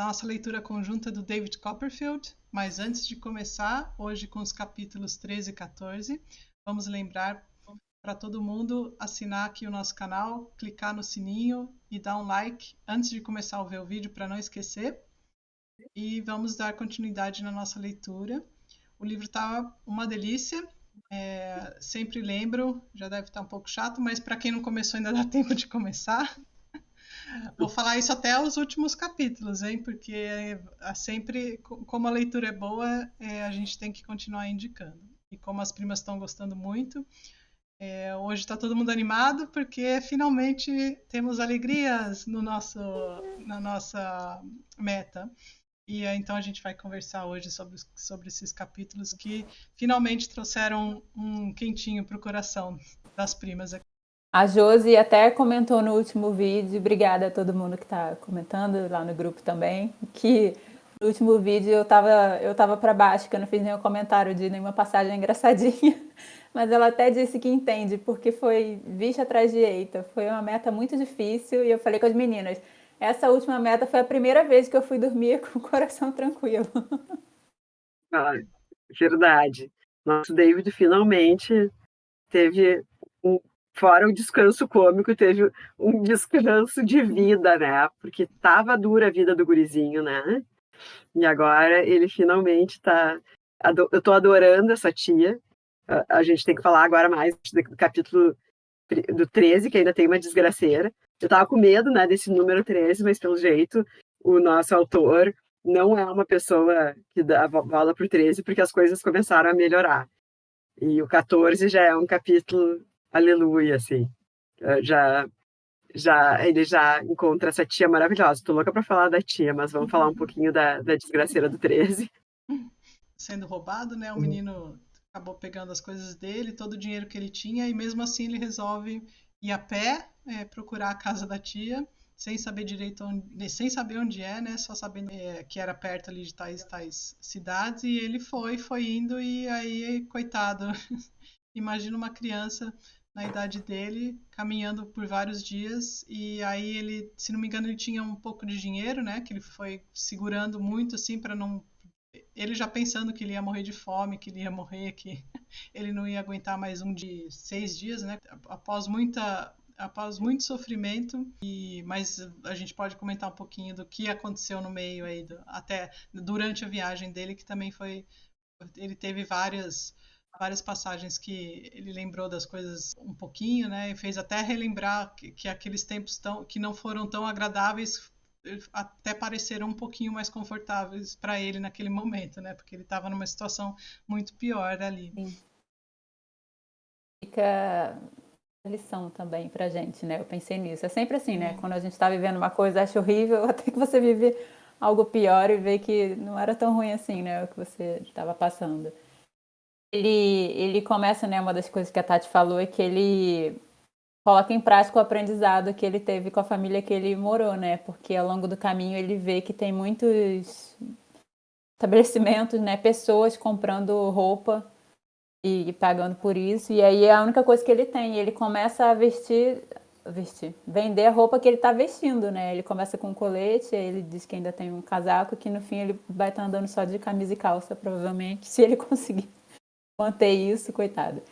nossa leitura conjunta do David Copperfield, mas antes de começar, hoje com os capítulos 13 e 14, vamos lembrar para todo mundo assinar aqui o nosso canal, clicar no sininho e dar um like antes de começar a ver o vídeo para não esquecer. E vamos dar continuidade na nossa leitura. O livro está uma delícia. Sempre lembro, já deve estar um pouco chato, mas para quem não começou ainda dá tempo de começar. Vou falar isso até os últimos capítulos, hein? Porque sempre, como a leitura é boa, a gente tem que continuar indicando. E como as primas estão gostando muito, hoje está todo mundo animado porque finalmente temos alegrias na nossa meta. E então a gente vai conversar hoje sobre esses capítulos que finalmente trouxeram um quentinho para o coração das primas aqui. A Josi até comentou no último vídeo, obrigada a todo mundo que está comentando lá no grupo também, que no último vídeo eu tava para baixo, que eu não fiz nenhum comentário de nenhuma passagem engraçadinha, mas ela até disse que entende, porque foi vixe atrás de eita, foi uma meta muito difícil, e eu falei com as meninas, essa última meta foi a primeira vez que eu fui dormir com o coração tranquilo. Ah, verdade. Nosso David finalmente teve fora o descanso cômico, teve um descanso de vida, né? Porque tava dura a vida do gurizinho, né? E agora ele finalmente tá. Eu tô adorando essa tia. A gente tem que falar agora mais do capítulo do 13, que ainda tem uma desgraceira. Eu tava com medo, né, desse número 13, mas pelo jeito o nosso autor não é uma pessoa que dá bola pro 13, porque as coisas começaram a melhorar. E o 14 já é um capítulo aleluia, assim. Ele já encontra essa tia maravilhosa. Tô louca pra falar da tia, mas vamos falar um pouquinho da desgraceira do 13. Sendo roubado, né? O menino acabou pegando as coisas dele, todo o dinheiro que ele tinha, e mesmo assim ele resolve ir a pé, procurar a casa da tia, sem saber direito sem saber onde é, né? Só sabendo que era perto ali de tais cidades, e ele foi indo, e aí, coitado, imagina uma criança na idade dele, caminhando por vários dias, e aí ele, se não me engano, ele tinha um pouco de dinheiro, né? Que ele foi segurando muito, assim, para não. Ele já pensando que ele ia morrer de fome, que ele ia morrer, que ele não ia aguentar mais um de 6 dias, né? Após muito sofrimento, mas a gente pode comentar um pouquinho do que aconteceu no meio aí, até durante a viagem dele, que também foi. Ele teve várias passagens que ele lembrou das coisas um pouquinho, né? E fez até relembrar que aqueles tempos que não foram tão agradáveis até pareceram um pouquinho mais confortáveis para ele naquele momento, né? Porque ele estava numa situação muito pior ali. Sim. Fica lição também pra gente, né? Eu pensei nisso. É sempre assim, né? Quando a gente tá vivendo uma coisa, acha horrível, até que você vive algo pior e vê que não era tão ruim assim, né? O que você estava passando. Ele começa, né? Uma das coisas que a Tati falou é que ele coloca em prática o aprendizado que ele teve com a família que ele morou, né? Porque ao longo do caminho ele vê que tem muitos estabelecimentos, né? Pessoas comprando roupa e pagando por isso. E aí é a única coisa que ele tem. Ele começa a vender a roupa que ele está vestindo, né? Ele começa com um colete, aí ele diz que ainda tem um casaco, que no fim ele vai estar andando só de camisa e calça, provavelmente, se ele conseguir manter isso, coitado.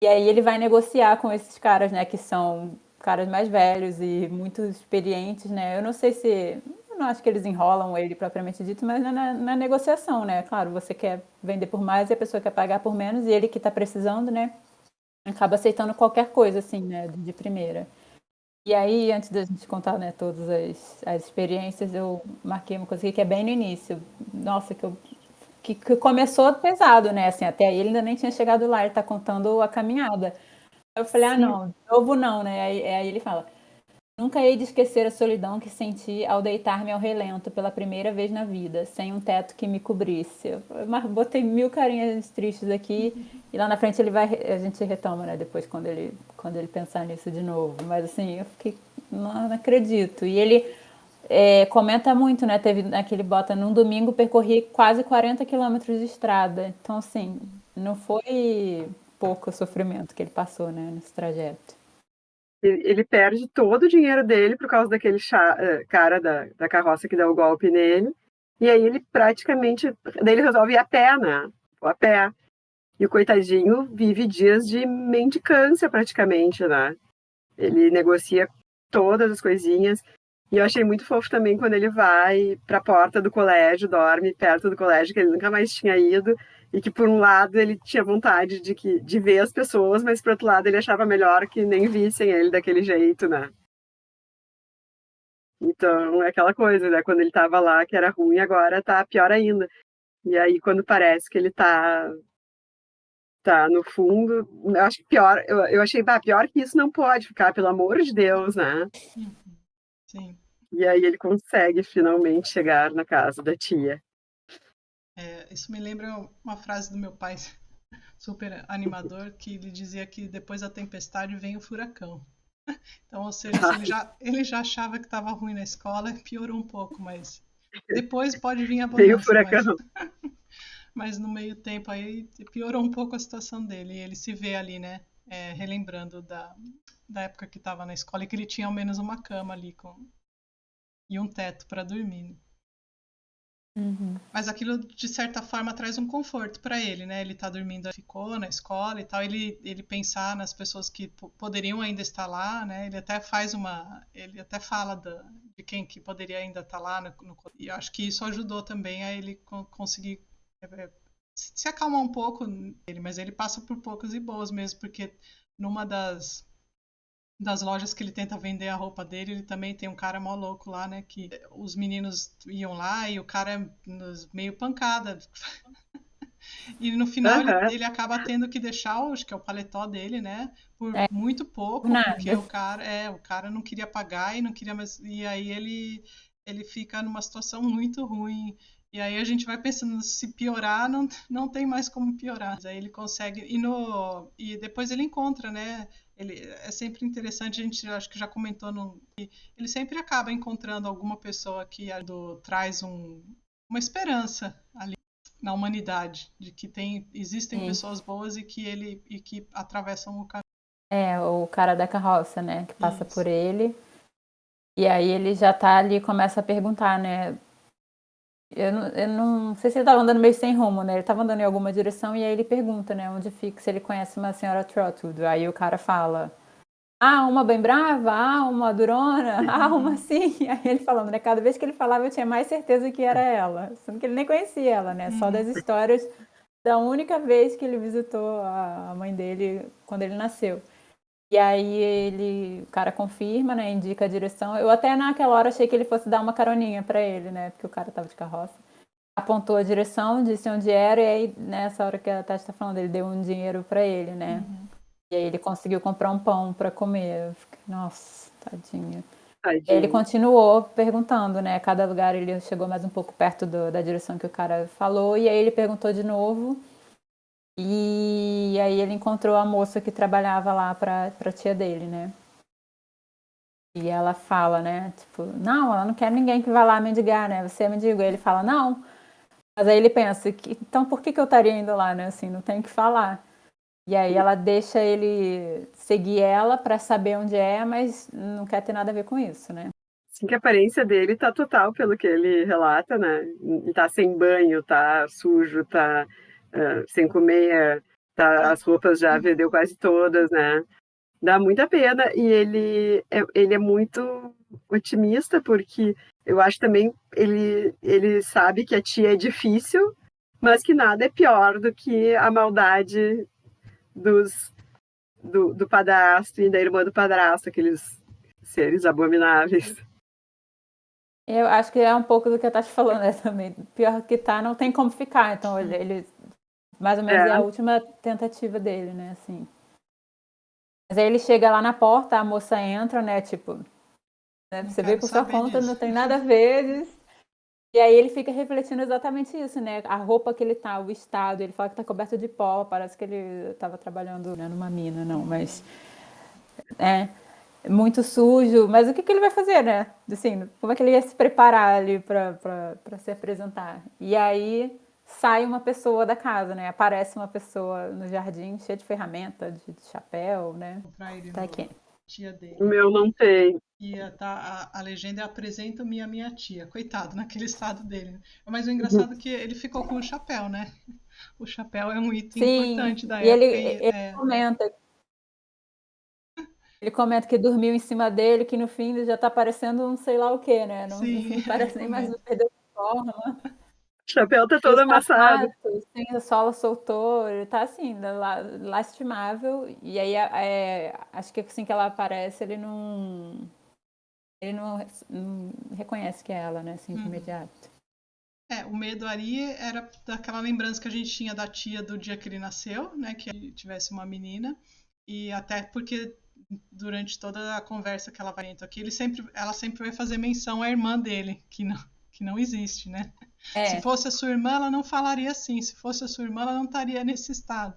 E aí ele vai negociar com esses caras, né, que são caras mais velhos e muito experientes, né? Eu não sei se... Eu não acho que eles enrolam ele propriamente dito, mas na negociação, né? Claro, você quer vender por mais e a pessoa quer pagar por menos, e ele que está precisando, né? Acaba aceitando qualquer coisa, assim, né? De primeira. E aí, antes da gente contar, né, todas as experiências, eu marquei uma coisa aqui que é bem no início. Nossa, que começou pesado, né? Assim, até aí ele ainda nem tinha chegado lá, ele tá contando a caminhada. Eu falei, não, de novo não, né? Aí ele fala, nunca hei de esquecer a solidão que senti ao deitar-me ao relento pela primeira vez na vida, sem um teto que me cobrisse. Eu botei 1000 carinhas tristes aqui, e lá na frente a gente retoma, né, depois quando ele pensar nisso de novo. Mas assim, eu fiquei, não acredito. E ele comenta muito, né, ele bota, num domingo percorri quase 40 quilômetros de estrada. Então, assim, não foi pouco sofrimento que ele passou, né, nesse trajeto. Ele perde todo o dinheiro dele por causa daquele cara da carroça que dá o golpe nele. E aí ele praticamente. Daí ele resolve ir a pé, né? A pé. E o coitadinho vive dias de mendicância praticamente, né? Ele negocia todas as coisinhas. E eu achei muito fofo também quando ele vai para a porta do colégio, dorme perto do colégio, que ele nunca mais tinha ido, e que por um lado ele tinha vontade de ver as pessoas, mas por outro lado ele achava melhor que nem vissem ele daquele jeito, né? Então é aquela coisa, né? Quando ele estava lá que era ruim, agora tá pior ainda. E aí quando parece que ele tá no fundo, eu acho que pior, eu achei, pior que isso não pode ficar, pelo amor de Deus, né? Sim. E aí ele consegue finalmente chegar na casa da tia. Isso me lembra uma frase do meu pai, super animador, que ele dizia que depois da tempestade vem o furacão. Então, ou seja, se ele já achava que estava ruim na escola, piorou um pouco, mas depois pode vir a Veio o bonança, furacão. mas no meio tempo aí piorou um pouco a situação dele. E ele se vê ali, né, relembrando da época que estava na escola e que ele tinha ao menos uma cama ali e um teto para dormir. Uhum. Mas aquilo, de certa forma, traz um conforto para ele, né? Ele tá dormindo, ficou na escola e tal. Ele pensar nas pessoas que poderiam ainda estar lá, né? Ele até ele até fala de quem que poderia ainda estar lá e eu acho que isso ajudou também a ele conseguir se acalmar um pouco, mas ele passa por poucos e boas mesmo, porque numa das lojas que ele tenta vender a roupa dele, ele também tem um cara mó louco lá, né? Que os meninos iam lá e o cara é meio pancada. E no final Aham. ele acaba tendo que deixar, acho que é o paletó dele, né? Por É, muito por pouco, porque nada. o cara não queria pagar e não queria mais. E aí ele fica numa situação muito ruim. E aí a gente vai pensando, se piorar, não tem mais como piorar. Mas aí ele consegue. E depois ele encontra, né? É sempre interessante, a gente acho que já comentou, ele sempre acaba encontrando alguma pessoa que traz uma esperança ali na humanidade, de que existem Sim. pessoas boas e que atravessam o caminho. É, o cara da carroça, né? Que passa por Isso. ele. E aí ele já tá ali e começa a perguntar, né? Eu não sei se ele tava andando meio sem rumo, né? Ele tava andando em alguma direção e aí ele pergunta, né? Onde fica, se ele conhece uma senhora Trotwood. Aí o cara fala, uma bem brava, uma durona, uma assim. Aí ele falando, né? Cada vez que ele falava eu tinha mais certeza que era ela. Sendo que ele nem conhecia ela, né? Só das histórias da única vez que ele visitou a mãe dele quando ele nasceu. E aí o cara confirma, né, indica a direção. Eu até naquela hora achei que ele fosse dar uma caroninha pra ele, né, porque o cara tava de carroça. Apontou a direção, disse onde era, e aí nessa hora que a Tati tá falando, ele deu um dinheiro pra ele, né. E aí ele conseguiu comprar um pão pra comer. Eu fiquei, nossa, tadinho. E aí ele Tadinho. continuou perguntando, né, cada lugar ele chegou mais um pouco perto da direção que o cara falou, e aí ele perguntou de novo. E aí ele encontrou a moça que trabalhava lá pra tia dele, né? E ela fala, né? Tipo, não, ela não quer ninguém que vá lá mendigar, né? Você é mendigo. Aí ele fala, não. Mas aí ele pensa, então por que eu estaria indo lá, né? Assim, não tem o que falar. E aí ela deixa ele seguir ela pra saber onde é, mas não quer ter nada a ver com isso, né? Assim que a aparência dele tá total pelo que ele relata, né? E tá sem banho, tá sujo, tá sem comer, tá, as roupas já vendeu quase todas, né? Dá muita pena e ele é muito otimista porque eu acho também ele sabe que a tia é difícil, mas que nada é pior do que a maldade do padrasto e da irmã do padrasto, aqueles seres abomináveis. Eu acho que é um pouco do que a Tati falou, né, também. Pior que tá, não tem como ficar. Então ele mais ou menos é a É, última tentativa dele, né, assim. Mas aí ele chega lá na porta, a moça entra, né, tipo, né, Não você veio quero por sua saber conta, não disso. tem nada a ver. E aí ele fica refletindo exatamente isso, né? A roupa que ele tá, o estado, ele fala que tá coberto de pó, parece que ele tava trabalhando, né, numa mina, não, mas é muito sujo. Mas o que ele vai fazer, né? Assim, como é que ele ia se preparar ali pra se apresentar? E aí sai uma pessoa da casa, né? Aparece uma pessoa no jardim cheia de ferramenta, de chapéu, né? Comprar ele Tá aqui. tia dele. O meu não tem. E a legenda é apresenta-me a minha tia. Coitado, naquele estado dele. Mas o engraçado é que ele ficou com o chapéu, né? O chapéu é um item Sim, importante da e ele, época. ele comenta, ele comenta que dormiu em cima dele, que no fim já tá parecendo um sei lá o quê, né? Não, Sim, não parece nem mais perdeu a forma. O chapéu tá E o todo amassado. sapato, sim, a sola soltou, ele tá assim, lastimável. E aí, acho que assim que ela aparece, ele não reconhece que é ela, né, assim, de imediato. O medo ali era daquela lembrança que a gente tinha da tia do dia que ele nasceu, né? Que ele tivesse uma menina. E até porque durante toda a conversa que ela vai entrar aqui, ela sempre vai fazer menção à irmã dele, que não existe, né? Se fosse a sua irmã, ela não falaria assim. Se fosse a sua irmã, ela não estaria nesse estado.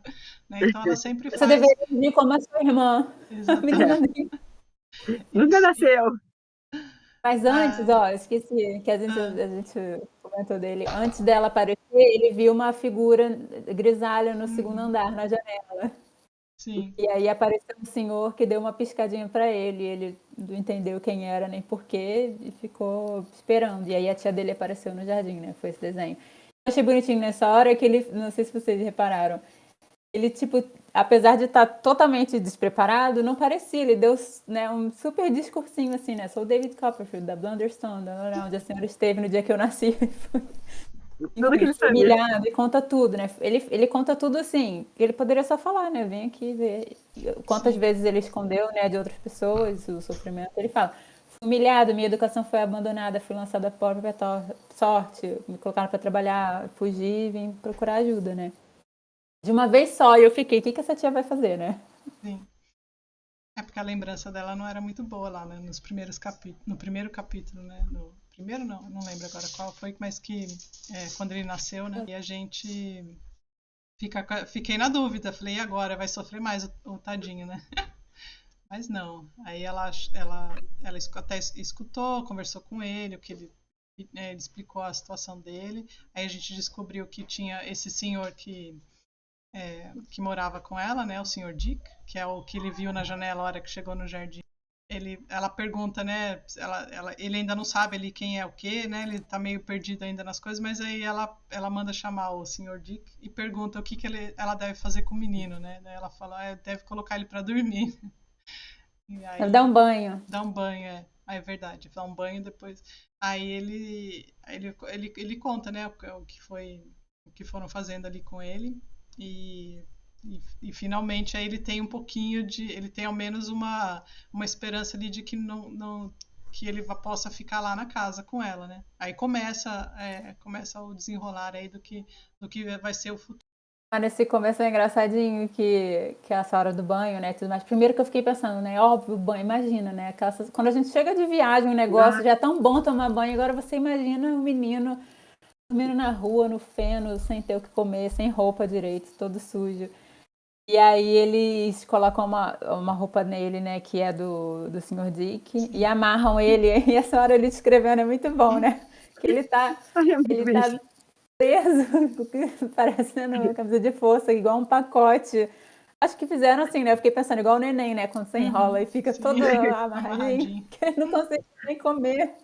Né? Então ela sempre Você faz. deveria vir como a sua irmã. A menina Exatamente. dele. Nunca nasceu. Mas antes, ó, eu esqueci que a gente comentou dele. Antes dela aparecer, ele viu uma figura grisalha no segundo andar, na janela. Sim. E aí apareceu um senhor que deu uma piscadinha para ele. Ele não entendeu quem era nem porquê e ficou esperando. E aí a tia dele apareceu no jardim, né? Foi esse desenho. Eu achei bonitinho nessa hora que ele, não sei se vocês repararam, ele, tipo, apesar de estar totalmente despreparado, não parecia. Ele deu, né, um super discursinho assim, né? Sou o David Copperfield, da Blunderstone, onde a senhora esteve no dia que eu nasci. Tudo que Enfim, ele sabia. humilhado, e conta tudo, né? Ele conta tudo assim, ele poderia só falar, né? Vem aqui ver. Quantas vezes ele escondeu, né, de outras pessoas o sofrimento. Ele fala, fui humilhado, minha educação foi abandonada, fui lançada à própria sorte, me colocaram para trabalhar, fugi e vim procurar ajuda, né? De uma vez só, e eu fiquei, o que essa tia vai fazer, né? Sim. É porque a lembrança dela não era muito boa lá, né? Nos primeiros capítulos. No primeiro capítulo, né? No primeiro não lembro agora qual foi, mas que quando ele nasceu, né? E a gente fiquei na dúvida. Falei, e agora? Vai sofrer mais o tadinho, né? Mas não. Aí ela até escutou, conversou com ele, o que ele explicou a situação dele. Aí a gente descobriu que tinha esse senhor que morava com ela, né, o Sr. Dick, que é o que ele viu na janela a hora que chegou no jardim. Ela pergunta, né, ele ainda não sabe ali quem é o quê, né, ele tá meio perdido ainda nas coisas, mas aí ela manda chamar o Sr. Dick e pergunta o que ela deve fazer com o menino, né, daí ela fala, deve colocar ele para dormir. E aí, Deve dar um banho. dá um banho, é verdade, dá um banho depois. Aí ele conta, né, o que foram fazendo ali com ele. E, e finalmente aí ele tem um pouquinho ele tem ao menos uma esperança ali de que não que ele possa ficar lá na casa com ela, né? Aí começa o desenrolar aí do que vai ser o futuro. Mas nesse começo é engraçadinho que é essa hora do banho, né, tudo mais. Primeiro que eu fiquei pensando, né, óbvio, o banho, imagina, né, quando a gente chega de viagem, um negócio já é tão bom tomar banho, agora você imagina um menino dormindo na rua, no feno, sem ter o que comer, sem roupa direito, todo sujo. E aí eles colocam uma roupa nele, né, que é do Sr. Dick, e amarram ele, e essa hora ele descrevendo é muito bom, né, que ele tá preso, parecendo uma camisa de força, igual um pacote. Acho que fizeram assim, né, eu fiquei pensando igual o neném, né, quando você enrola e fica Sim. todo amarradinho, que ele não consegue nem comer.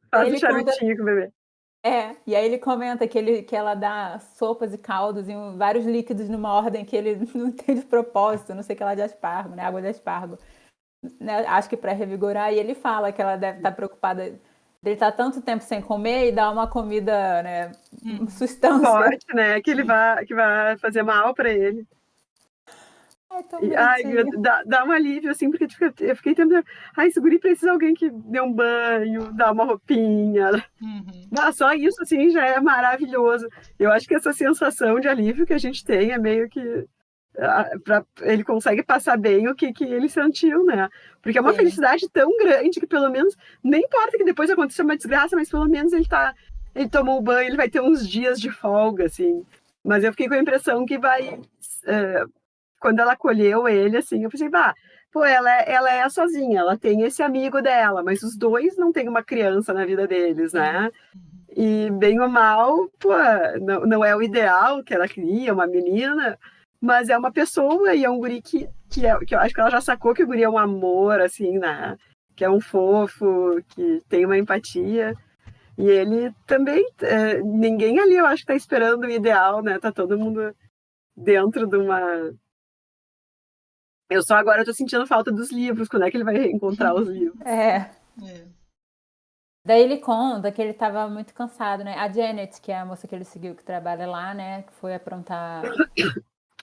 Faz o Ele conta charutinho com o bebê. e aí ele comenta que ela dá sopas e caldos e vários líquidos numa ordem que ele não tem de propósito, não sei o que lá de aspargo, né? Água de aspargo. Né? Acho que para revigorar, e ele fala que ela deve estar preocupada dele estar tanto tempo sem comer e dar uma comida, né, sustância. Forte, né? Que vai fazer mal para ele. Ai, tão Ai, bonitinho. dá um alívio, assim, porque eu fiquei tentando. Ai, esse guri precisa de alguém que dê um banho, dá uma roupinha. Só isso, assim, já é maravilhoso. Eu acho que essa sensação de alívio que a gente tem é meio que. Ele consegue passar bem o que ele sentiu, né? Porque é uma felicidade tão grande que, pelo menos, nem importa que depois aconteça uma desgraça, mas pelo menos ele tomou o banho, ele vai ter uns dias de folga, assim. Mas eu fiquei com a impressão que vai. Quando ela acolheu ele, assim, eu pensei, pô, ela é sozinha, ela tem esse amigo dela, mas os dois não têm uma criança na vida deles, né? E bem ou mal, pô, não é o ideal que ela queria, uma menina, mas é uma pessoa e é um guri que que eu acho que ela já sacou que o guri é um amor, assim, né? Que é um fofo, que tem uma empatia. E ele também, ninguém ali, eu acho que tá esperando o ideal, né? Tá todo mundo dentro de uma... Eu só agora tô sentindo falta dos livros, quando é que ele vai reencontrar os livros? É. É. Daí ele conta que ele tava muito cansado, né? A Janet, que é a moça que ele seguiu, que trabalha lá, né? Que foi aprontar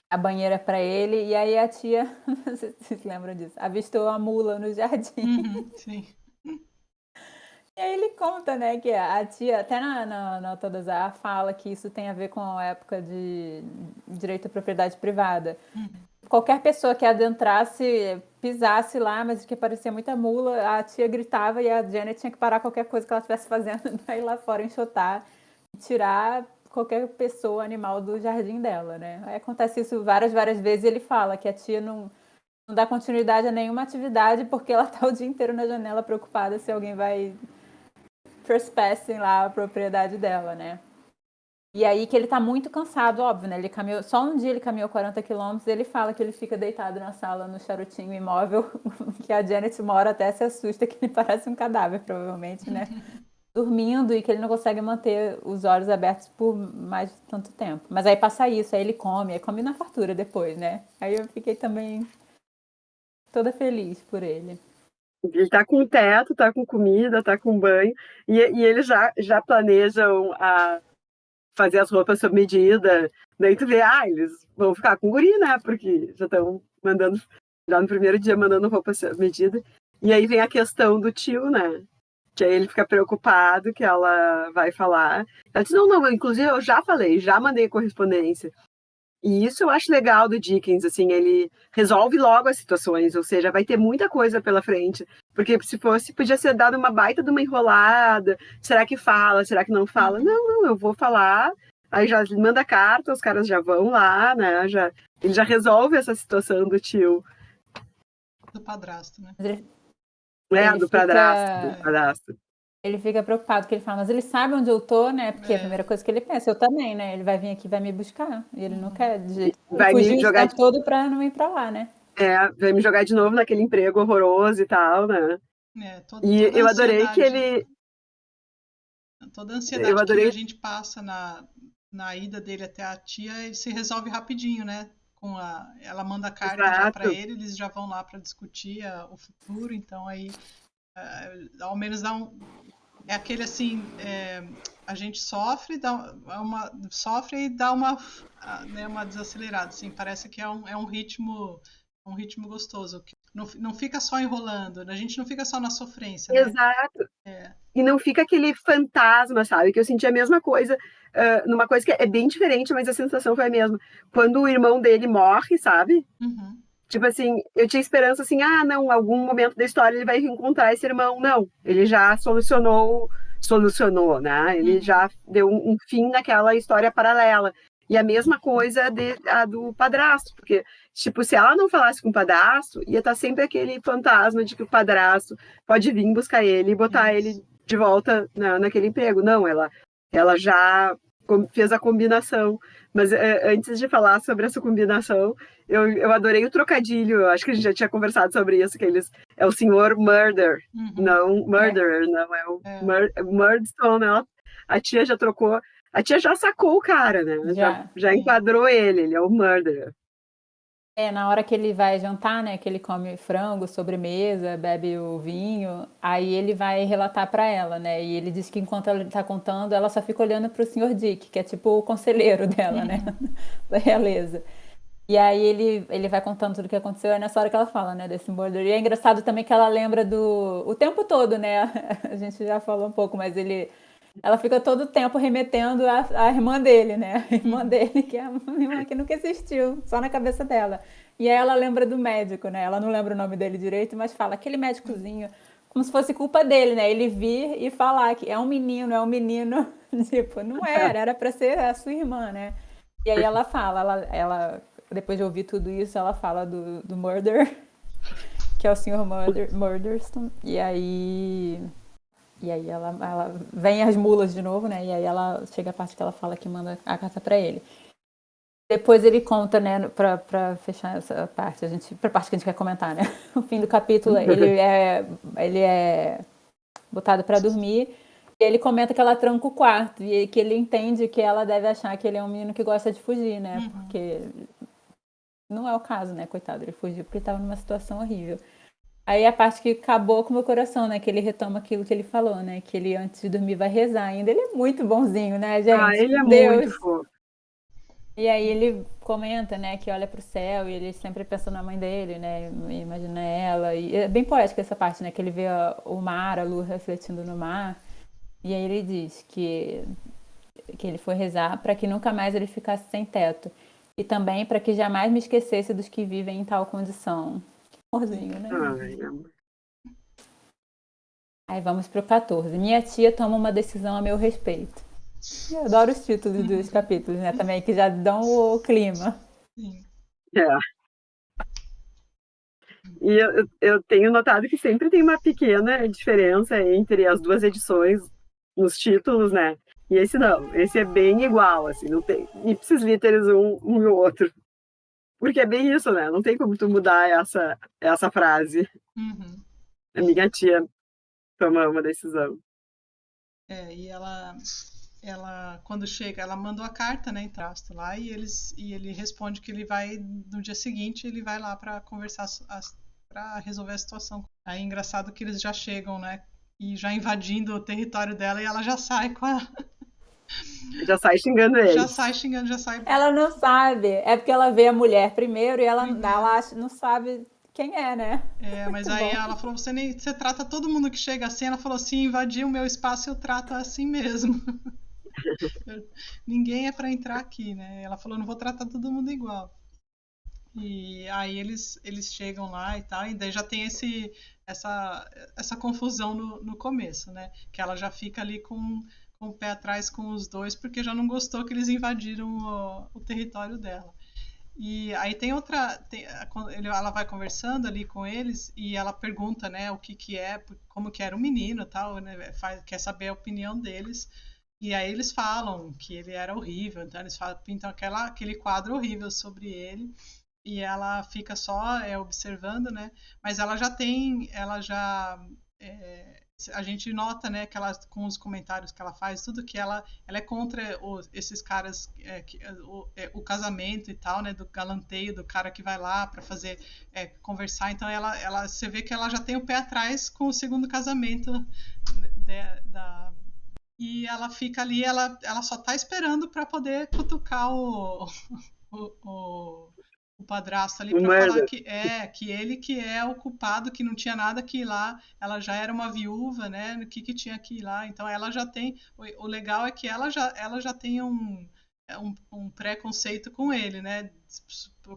a banheira pra ele. E aí a tia, não sei se vocês lembram disso, avistou a mula no jardim. Sim. E aí ele conta, né, que a tia, até na Autodazar, fala que isso tem a ver com a época de direito à propriedade privada. Qualquer pessoa que adentrasse, pisasse lá, mas que parecia muita mula, a tia gritava e a Janet tinha que parar qualquer coisa que ela estivesse fazendo pra ir lá fora enxotar e tirar qualquer pessoa, animal do jardim dela, né? Aí acontece isso várias vezes e ele fala que a tia não dá continuidade a nenhuma atividade porque ela tá o dia inteiro na janela preocupada se alguém vai trespassing lá a propriedade dela, né? E aí que ele tá muito cansado, óbvio, né? Ele caminhou, só um dia ele caminhou 40 quilômetros e ele fala que ele fica deitado na sala, no charutinho imóvel, que a Janet mora até se assusta, que ele parece um cadáver, provavelmente, né? Dormindo e que ele não consegue manter os olhos abertos por mais de tanto tempo. Mas aí passa isso, aí ele come na fartura depois, né? Aí eu fiquei também toda feliz por ele. Ele tá com teto, tá com comida, tá com banho, e eles já planejam fazer as roupas sob medida. Daí tu vê, eles vão ficar com o guri, né? Porque já estão mandando, já no primeiro dia mandando roupa sob medida. E aí vem a questão do tio, né? Que aí ele fica preocupado que ela vai falar. Ela diz, não, inclusive eu já falei, já mandei correspondência. E isso eu acho legal do Dickens, assim, ele resolve logo as situações, ou seja, vai ter muita coisa pela frente, porque se fosse, podia ser dado uma baita de uma enrolada, será que fala, será que não fala? Não, eu vou falar, aí já manda carta, os caras já vão lá, né, ele já resolve essa situação do tio. Do padrasto, né? Do padrasto. Ele fica preocupado, que ele fala, mas ele sabe onde eu tô, né? Porque a primeira coisa que ele pensa, eu também, né? Ele vai vir aqui, vai me buscar. E ele não quer de jeito nenhum. Ele fugiu o tempo todo pra não ir pra lá, né? Vai me jogar de novo naquele emprego horroroso e tal, né? E eu adorei que ele... Toda a ansiedade que a gente passa na ida dele até a tia, ele se resolve rapidinho, né? Ela manda a carta já pra ele, eles já vão lá pra discutir o futuro, então aí ao menos dá é aquele assim, a gente sofre, sofre e dá uma desacelerada, assim, parece que é um ritmo gostoso, que não fica só enrolando, a gente não fica só na sofrência, né? Exato. E não fica aquele fantasma, sabe? Que eu senti a mesma coisa, numa coisa que é bem diferente, mas a sensação foi a mesma. Quando o irmão dele morre, sabe? Tipo assim, eu tinha esperança assim, não, algum momento da história ele vai reencontrar esse irmão. Não, ele já solucionou, né? Ele já deu um fim naquela história paralela. E a mesma coisa a do padrasto, porque, tipo, se ela não falasse com o padrasto, ia estar sempre aquele fantasma de que o padrasto pode vir buscar ele e botar ele de volta naquele emprego. Não, ela já fez a combinação. Mas antes de falar sobre essa combinação, eu adorei o trocadilho. Eu acho que a gente já tinha conversado sobre isso, que é o senhor Murder, não Murderer, não é o Murdstone. A tia já trocou, a tia já sacou o cara, né? Já enquadrou ele é o Murderer. Na hora que ele vai jantar, né, que ele come frango, sobremesa, bebe o vinho, aí ele vai relatar para ela, né, e ele diz que enquanto ela tá contando, ela só fica olhando pro Sr. Dick, que é tipo o conselheiro dela, né, da realeza. E aí ele vai contando tudo o que aconteceu, é nessa hora que ela fala, né, desse murder. E é engraçado também que ela lembra o tempo todo, né, a gente já falou um pouco, mas ela fica todo o tempo remetendo à irmã dele, né? A irmã dele, que é uma irmã que nunca existiu, só na cabeça dela. E aí ela lembra do médico, né? Ela não lembra o nome dele direito, mas fala aquele médicozinho, como se fosse culpa dele, né? Ele vir e falar que é um menino. Tipo, não era pra ser a sua irmã, né? E aí ela fala, ela depois de ouvir tudo isso, ela fala do Murder, que é o Sr. Murderston. E aí ela vem as mulas de novo, né? E aí ela chega a parte que ela fala que manda a carta pra ele. Depois ele conta, né, pra fechar essa parte, pra parte que a gente quer comentar, né? No fim do capítulo, ele é botado pra dormir, e ele comenta que ela tranca o quarto, e que ele entende que ela deve achar que ele é um menino que gosta de fugir, né? Porque não é o caso, né, coitado, ele fugiu porque estava numa situação horrível. Aí a parte que acabou com o meu coração, né, que ele retoma aquilo que ele falou, né, que ele antes de dormir vai rezar ainda. Ele é muito bonzinho, né, gente? Ele é Deus. muito fofo. E aí ele comenta, né, que olha pro céu e ele sempre pensa na mãe dele, né, imagina ela. E é bem poética essa parte, né, que ele vê o mar, a lua refletindo no mar. E aí ele diz que ele foi rezar para que nunca mais ele ficasse sem teto. E também para que jamais me esquecesse dos que vivem em tal condição. Que amorzinho, né? Aí vamos pro 14. Minha tia toma uma decisão a meu respeito. Eu adoro os títulos dos capítulos, né? Também, que já dão o clima. Sim. E eu tenho notado que sempre tem uma pequena diferença entre as duas edições nos títulos, né? E esse não, esse é bem igual, assim, não tem ipsis literis um e o outro. Porque é bem isso, né? Não tem como tu mudar essa frase. A minha tia toma uma decisão. E ela quando chega, ela mandou a carta, né, em trasto lá, e ele responde que ele vai, no dia seguinte, ele vai lá para conversar, para resolver a situação. Aí é engraçado que eles já chegam, né, e já invadindo o território dela, e ela já sai com a... Já sai xingando ele. Já sai xingando, já sai... Ela não sabe, é porque ela vê a mulher primeiro e ela não sabe quem é, né? Mas aí ela falou, você trata todo mundo que chega assim, ela falou assim, invadir o meu espaço eu trato assim mesmo. Ninguém é para entrar aqui, né? Ela falou, não vou tratar todo mundo igual. E aí eles chegam lá e tal, e daí já tem essa confusão no começo, né? Que ela já fica ali com o pé atrás com os dois, porque já não gostou que eles invadiram o território dela. E aí tem outra, ela vai conversando ali com eles e ela pergunta, né, o que é, como que era o menino e tal, né, quer saber a opinião deles. E aí eles falam que ele era horrível, então eles pintam aquele quadro horrível sobre ele. E ela fica só observando, né? Mas ela já a gente nota, né, que ela, com os comentários que ela faz, tudo que ela é contra esses caras, o casamento e tal, né, do galanteio, do cara que vai lá para fazer, conversar. Então você vê que ela já tem o pé atrás com o segundo casamento e ela fica ali, ela só tá esperando para poder cutucar o padrasto ali para falar que ele que é o culpado, que não tinha nada que ir lá, ela já era uma viúva, né? O que tinha que ir lá? Então ela já tem, o legal é que ela já tem um preconceito com ele, né?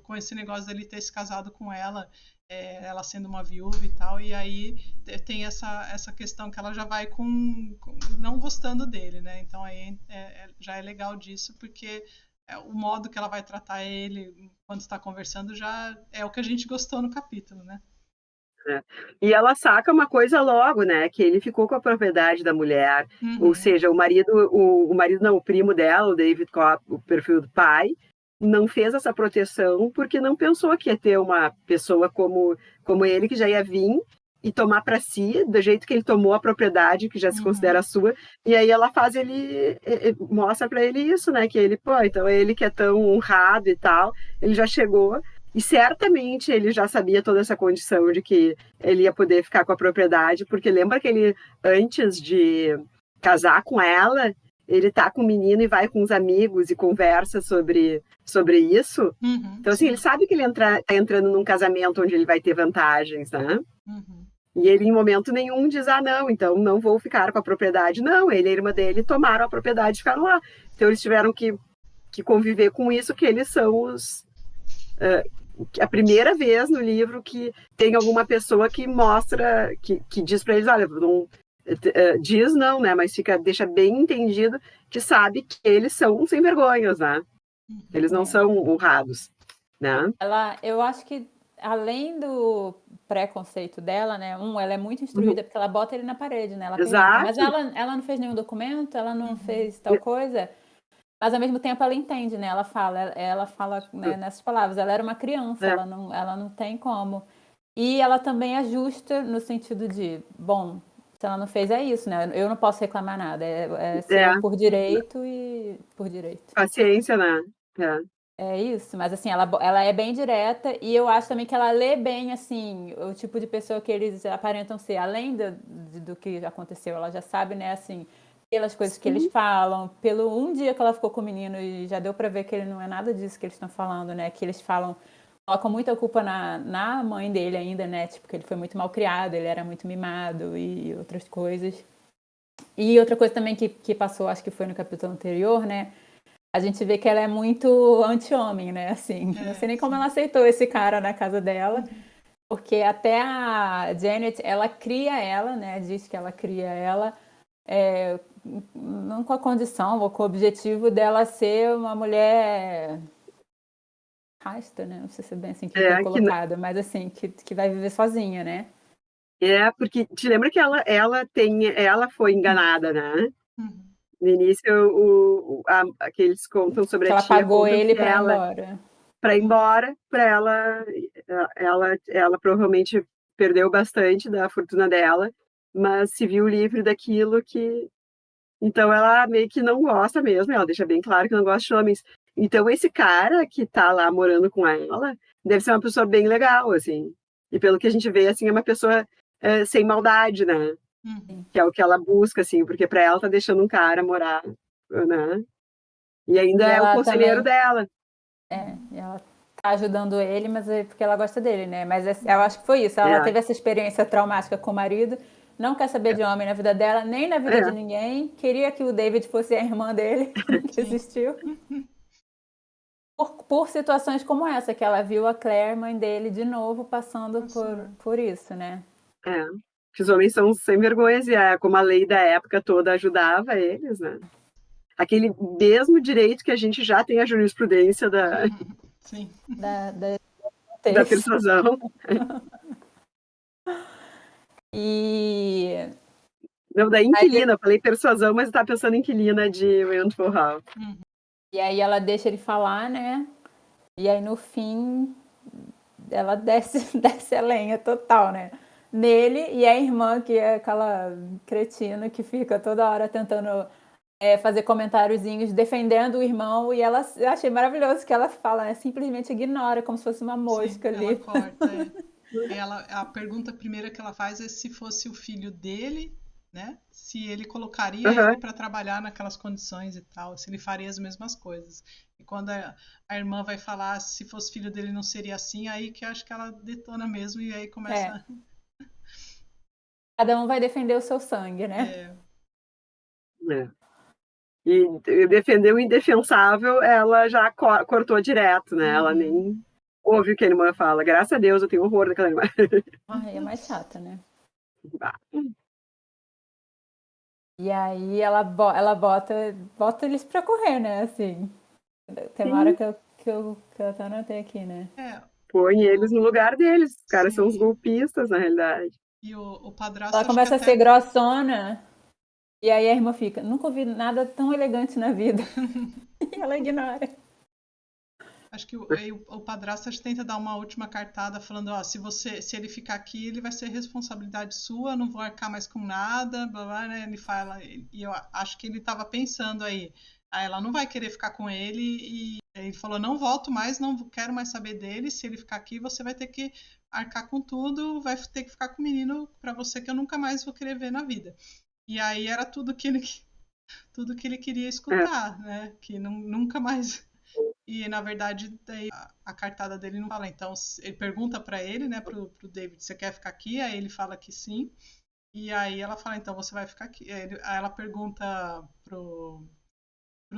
Com esse negócio dele ter se casado com ela, ela sendo uma viúva e tal, e aí tem essa questão que ela já vai com não gostando dele, né? Então aí já é legal disso, porque o modo que ela vai tratar ele quando está conversando já é o que a gente gostou no capítulo, né? E ela saca uma coisa logo, né? Que ele ficou com a propriedade da mulher, ou seja, o marido não, o primo dela, o David Cobb, o perfil do pai, não fez essa proteção porque não pensou que ia ter uma pessoa como ele que já ia vir e tomar para si, do jeito que ele tomou a propriedade, que já se considera sua, e aí ela faz mostra para ele isso, né, que ele, então ele que é tão honrado e tal, ele já chegou, e certamente ele já sabia toda essa condição de que ele ia poder ficar com a propriedade, porque lembra que ele, antes de casar com ela, ele tá com o menino e vai com os amigos e conversa sobre isso. Então, assim, ele sabe que ele tá entrando num casamento onde ele vai ter vantagens, né? E ele, em momento nenhum, diz, não, então não vou ficar com a propriedade. Não, ele e a irmã dele tomaram a propriedade e ficaram lá. Então, eles tiveram que conviver com isso, que eles são os... a primeira vez no livro que tem alguma pessoa que mostra, que diz para eles, olha, não... diz não, né? Mas deixa bem entendido que sabe que eles são sem vergonhas, né? Eles não são honrados, né? Eu acho que além do preconceito dela, né? Ela é muito instruída porque ela bota ele na parede, né? Ela pergunta, mas ela não fez nenhum documento, ela não fez tal coisa. Mas ao mesmo tempo ela entende, né? Ela fala, né, nessas palavras. Ela era uma criança, ela não tem como. E ela também é justa no sentido de, bom, se ela não fez é isso, né? Eu não posso reclamar nada. É seu por direito e por direito. Paciência, né? É isso, mas assim, ela é bem direta e eu acho também que ela lê bem, assim, o tipo de pessoa que eles aparentam ser, além do que aconteceu, ela já sabe, né, assim, pelas coisas que eles falam, pelo um dia que ela ficou com o menino e já deu pra ver que ele não é nada disso que eles estão falando, né, que eles falam, colocam muita culpa na mãe dele ainda, né, tipo, que ele foi muito mal criado, ele era muito mimado e outras coisas. E outra coisa também que passou, acho que foi no capítulo anterior, né, a gente vê que ela é muito anti-homem, né? Assim, não sei nem como ela aceitou esse cara na casa dela, porque até a Janet, ela cria ela, né? Diz que ela cria ela, não com a condição ou com o objetivo dela ser uma mulher rasta, né? Não sei se é bem assim que foi colocado, mas assim, que vai viver sozinha, né? Porque te lembra que ela foi enganada, né? No início, que eles contam sobre Que a ela tia, pagou contam ele que pra ir ela, embora. para ir embora, ela provavelmente perdeu bastante da fortuna dela, mas se viu livre daquilo que. Então ela meio que não gosta mesmo, ela deixa bem claro que não gosta de homens. Então esse cara que tá lá morando com ela deve ser uma pessoa bem legal, assim. E pelo que a gente vê, assim, é uma pessoa sem maldade, né? Que é o que ela busca, assim, porque para ela tá deixando um cara morar, né? E ainda E é o ela conselheiro também, dela. e ela tá ajudando ele, mas é porque ela gosta dele, né? Mas eu acho que foi isso. Ela É, teve essa experiência traumática com o marido, não quer saber de homem na vida dela, nem na vida de é, ninguém. Queria que o David fosse a irmã dele, que nunca existiu. Por situações como essa, que ela viu a Claire, mãe dele, de novo passando por isso, né? é. Que os homens são sem vergonhas e como a lei da época toda ajudava eles, né? Aquele mesmo direito que a gente já tem a jurisprudência Sim. da persuasão. E Não, da inquilina. Eu falei persuasão, mas eu estava pensando em inquilina de Wentworth Hall. E aí ela deixa ele falar, né? E aí no fim ela desce a lenha total, né? Nele e a irmã, que é aquela cretina que fica toda hora tentando fazer comentáriozinhos defendendo o irmão. E ela, eu achei maravilhoso que ela fala, né? Simplesmente ignora, como se fosse uma mosca ali. Ela corta. A pergunta primeira que ela faz é se fosse o filho dele, né? Se ele colocaria ele para trabalhar naquelas condições e tal, se ele faria as mesmas coisas. E quando a irmã vai falar se fosse filho dele não seria assim, aí que eu acho que ela detona mesmo e aí começa. Cada um vai defender o seu sangue, né? E defender o indefensável, ela já cortou direto, né? Ela nem ouve o que a irmã fala. Graças a Deus, eu tenho horror daquela irmã. Ai, é mais chata, né? Bah. E aí ela bota eles pra correr, né? Assim, tem uma hora Sim. que eu até anotei aqui, né? Põe eles no lugar deles. Os caras são os Sim. golpistas, na realidade. E o padrasto Ela acho que começa a até. ser grossona, e aí a irmã fica, nunca ouvi nada tão elegante na vida. E ela ignora. Acho que o padrasto tenta dar uma última cartada falando, ó, se ele ficar aqui, ele vai ser responsabilidade sua, não vou arcar mais com nada, blá, blá, né? Ele fala, e eu acho que ele estava pensando aí, ela não vai querer ficar com ele e ele falou, não volto mais, não quero mais saber dele, se ele ficar aqui, você vai ter que arcar com tudo, vai ter que ficar com o menino para você que eu nunca mais vou querer ver na vida. E aí era tudo que ele queria escutar, né? Que nunca mais. E na verdade, daí a cartada dele não fala. Então, ele pergunta para ele, né, pro David, você quer ficar aqui? Aí ele fala que sim. E aí ela fala, então você vai ficar aqui. Aí ela pergunta pro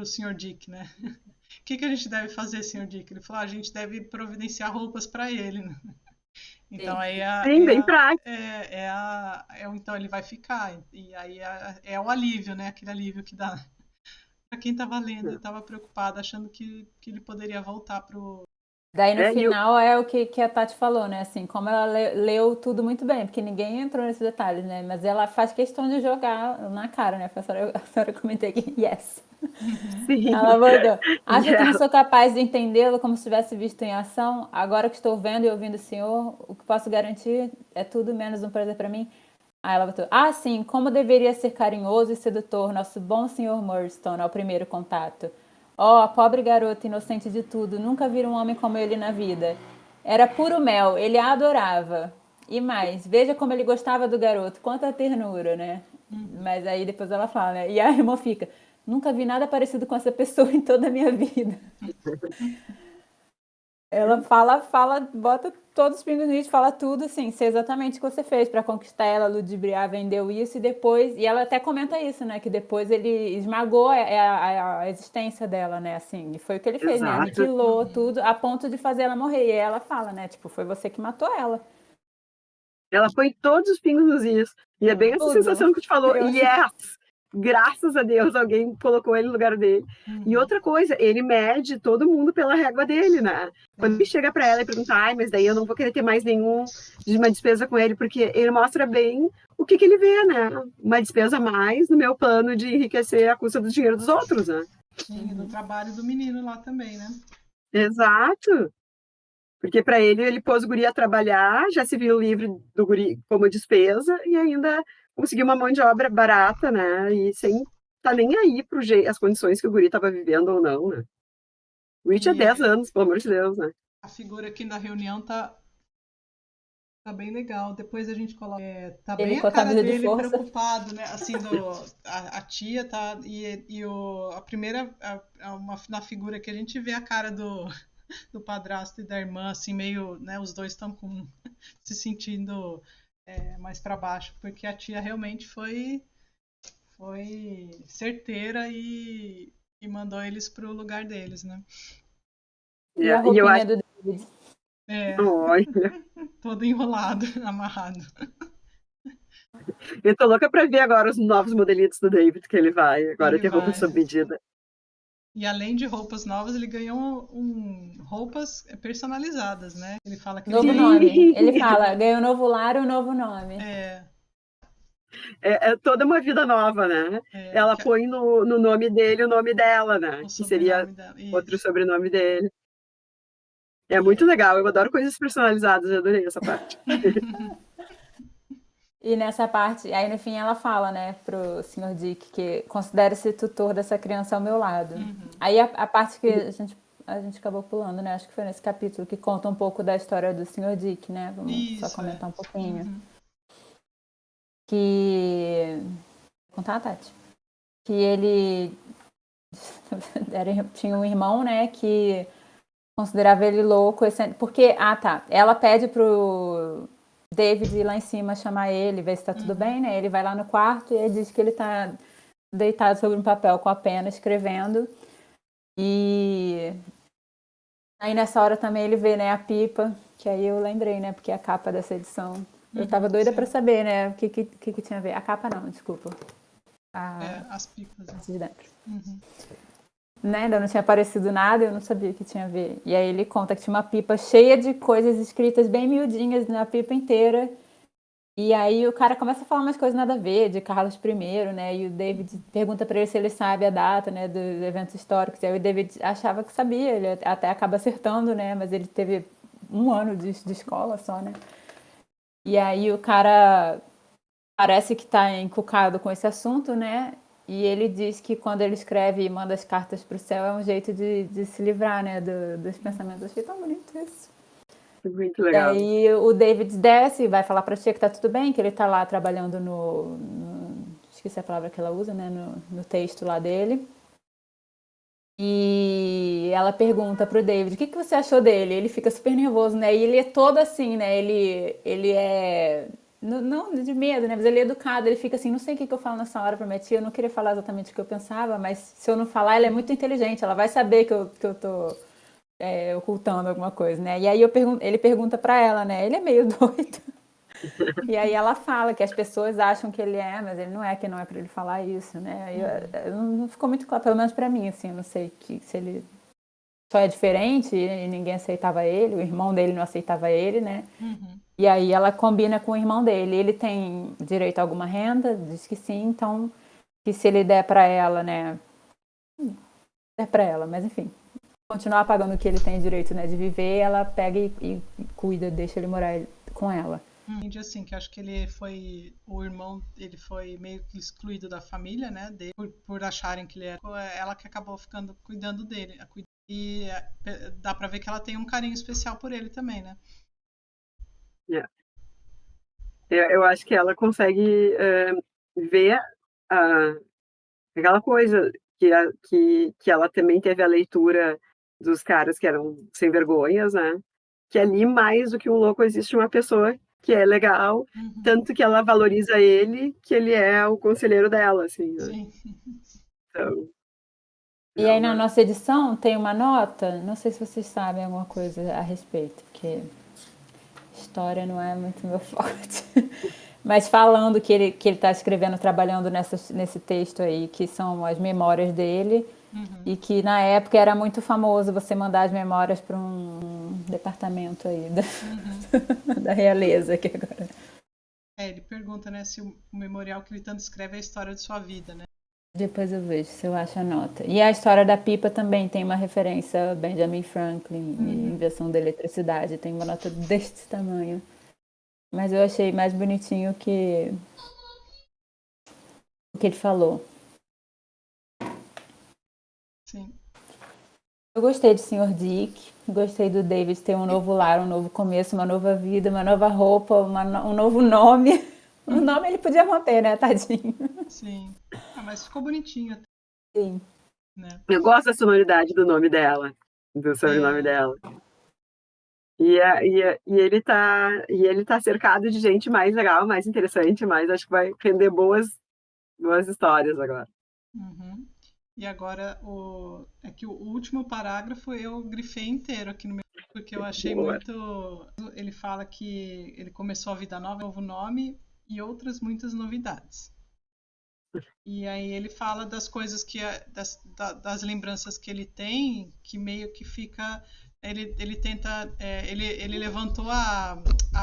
Sr. Dick, né? O que a gente deve fazer, Sr. Dick? Ele falou, a gente deve providenciar roupas para ele, né? Então aí Sim, bem prático. então ele vai ficar. E aí é o alívio, né? Aquele alívio que dá. Pra quem tava lendo e tava preocupado, achando que ele poderia voltar pro. Daí no final é o que a Tati falou, né? Assim, como ela leu tudo muito bem, porque ninguém entrou nesses detalhes, né? Mas ela faz questão de jogar na cara, né? A senhora comentei aqui, yes. Sim. Ela mandou. Acha E que não ela, sou capaz de entendê-lo como se tivesse visto em ação? Agora que estou vendo e ouvindo o senhor, o que posso garantir é tudo menos um prazer para mim. Aí ela botou, sim, como deveria ser carinhoso e sedutor nosso bom senhor Murdstone ao primeiro contato. Oh, a pobre garota inocente de tudo, nunca vi um homem como ele na vida. Era puro mel, ele a adorava. E mais, veja como ele gostava do garoto, quanta ternura, né? Mas aí depois ela fala, né? E a irmã fica, nunca vi nada parecido com essa pessoa em toda a minha vida. Ela fala, bota todos os pingos nos is, fala tudo, assim, sei exatamente o que você fez pra conquistar ela, ludibriar, vendeu isso e depois. E ela até comenta isso, né? Que depois ele esmagou a existência dela, né? Assim, e foi o que ele fez, né? exato. Aniquilou tudo a ponto de fazer ela morrer. E aí ela fala, né? Tipo, foi você que matou ela. Ela põe todos os pingos nos is. E é bem essa Tudo. sensação que tu falou. Eu acho. Yes! Graças a Deus alguém colocou ele no lugar dele. E outra coisa, ele mede todo mundo pela régua dele, né? Quando ele chega pra ela e pergunta, mas daí eu não vou querer ter mais nenhum de uma despesa com ele, porque ele mostra bem o que ele vê, né? Uma despesa a mais no meu plano de enriquecer à custa do dinheiro dos outros, né? Sim, e do trabalho do menino lá também, né? Exato. Porque para ele pôs o guri a trabalhar, já se viu livre do guri como despesa e ainda conseguiu uma mão de obra barata, né? E sem tá nem aí para as condições que o guri estava vivendo ou não, né? O Rich é E 10 anos, pelo amor de Deus, né? a figura aqui na reunião tá bem legal. Depois a gente coloca. Tá Ele bem com a a cara camisa de dele força. preocupado, né? Assim, a tia tá. A primeira. Na figura que a gente vê a cara do padrasto e da irmã, assim, meio. Né, os dois estão se sentindo mais para baixo, porque a tia realmente foi certeira e mandou eles pro lugar deles, né? E a E eu roupinha acho. do David. É, Olha, todo enrolado, amarrado. eu tô louca pra ver agora os novos modelitos do David que ele vai. Agora Ele ter roupa vai. sob medida. E além de roupas novas, ele ganhou roupas personalizadas, né? Ele fala que ele Novo ganhou. nome. Ele Sim! fala, ganhou um novo lar e um novo nome. É, É toda uma vida nova, né? Ela que é põe no nome dele o nome dela, né? o Que seria sobrenome dela. outro Isso. sobrenome dele. É E muito é. legal, eu adoro coisas personalizadas, eu adorei essa parte. E nessa parte, aí no fim ela fala, né, pro Sr. Dick que considere-se tutor dessa criança ao meu lado. Aí a parte que a gente acabou pulando, né, acho que foi nesse capítulo, que conta um pouco da história do Sr. Dick, né, vamos só Isso, é. comentar um pouquinho. Uhum. Que... Vou contar, Tati? Que ele tinha um irmão, né, que considerava ele louco, porque, ela pede pro David ir lá em cima chamar ele, ver se tá tudo bem, né? Ele vai lá no quarto e ele diz que ele tá deitado sobre um papel com a pena, escrevendo. E aí nessa hora também ele vê, né, a pipa, que aí eu lembrei, né, porque é a capa dessa edição. Eu tava doida pra Sim. saber, né, o que tinha a ver. A capa não, desculpa. As pipas. Né? De dentro. Uhum. Né, ainda não tinha aparecido nada, eu não sabia o que tinha a ver. E aí ele conta que tinha uma pipa cheia de coisas escritas bem miudinhas na pipa inteira. E aí o cara começa a falar umas coisas nada a ver, de Carlos I, né? E o David pergunta pra ele se ele sabe a data, né, dos eventos históricos. E aí o David achava que sabia, ele até acaba acertando, né? Mas ele teve 1 ano de escola só, né? E aí o cara parece que tá encucado com esse assunto, né? E ele diz que quando ele escreve e manda as cartas pro céu é um jeito de se livrar, né, dos pensamentos. Eu achei tão bonito isso. Muito E legal. aí o David desce e vai falar pra tia que tá tudo bem, que ele tá lá trabalhando esqueci a palavra que ela usa, né, no texto lá dele. E ela pergunta pro David, o que você achou dele? Ele fica super nervoso, né? E ele é todo assim, né? Ele é... Não de medo, né? Mas ele é educado. Ele fica assim, não sei o que eu falo nessa hora pra minha tia. Eu não queria falar exatamente o que eu pensava, mas se eu não falar, ela é muito inteligente. Ela vai saber que eu tô ocultando alguma coisa, né? E aí ele pergunta pra ela, né? Ele é meio doido. E aí ela fala que as pessoas acham que ele é, mas ele não é, que não é pra ele falar isso, né? Não ficou muito claro, pelo menos pra mim, assim, eu não sei se ele só é diferente e ninguém aceitava ele, o irmão dele não aceitava ele, né? Uhum. E aí ela combina com o irmão dele, ele tem direito a alguma renda, diz que sim, então que se ele der pra ela, né, é para ela, mas enfim. Continuar pagando o que ele tem direito, né, de viver, ela pega e cuida, deixa ele morar com ela. Entendi assim, que acho que o irmão, ele foi meio que excluído da família, né, dele, por acharem que ele era, ela que acabou ficando cuidando dele, e dá pra ver que ela tem um carinho especial por ele também, né. Yeah. Eu acho que ela consegue ver aquela coisa que ela também teve a leitura dos caras que eram sem vergonhas, né? Que ali, mais do que um louco, existe uma pessoa que é legal, tanto que ela valoriza ele, que ele é o conselheiro dela, assim, né? Sim. Então, E aí na nossa edição tem uma nota, não sei se vocês sabem alguma coisa a respeito, porque história não é muito meu forte. Mas falando que ele está escrevendo, trabalhando nesse texto aí, que são as memórias dele, e que na época era muito famoso você mandar as memórias para um departamento aí da realeza. Que agora... ele pergunta, né, se o memorial que ele tanto escreve é a história de sua vida, né? Depois eu vejo se eu acho a nota. E a história da pipa também tem uma referência a Benjamin Franklin e invenção da eletricidade. Tem uma nota deste tamanho. Mas eu achei mais bonitinho que o que ele falou. Sim. Eu gostei de Sr. Dick, gostei do David ter um novo lar, um novo começo, uma nova vida, uma nova roupa, um novo nome. O nome ele podia manter, né, tadinho? Sim. Mas ficou bonitinho até. Sim. Né? eu gosto da sonoridade do nome dela, do sobrenome dela. E ele tá cercado de gente mais legal, mais interessante, mais acho que vai render boas histórias agora. E agora é que o último parágrafo eu grifei inteiro aqui no meu, porque eu achei muito. Ele fala que ele começou a vida nova, novo nome e outras muitas novidades. E aí ele fala das coisas das lembranças que ele tem, que meio que fica. Ele tenta. Ele levantou a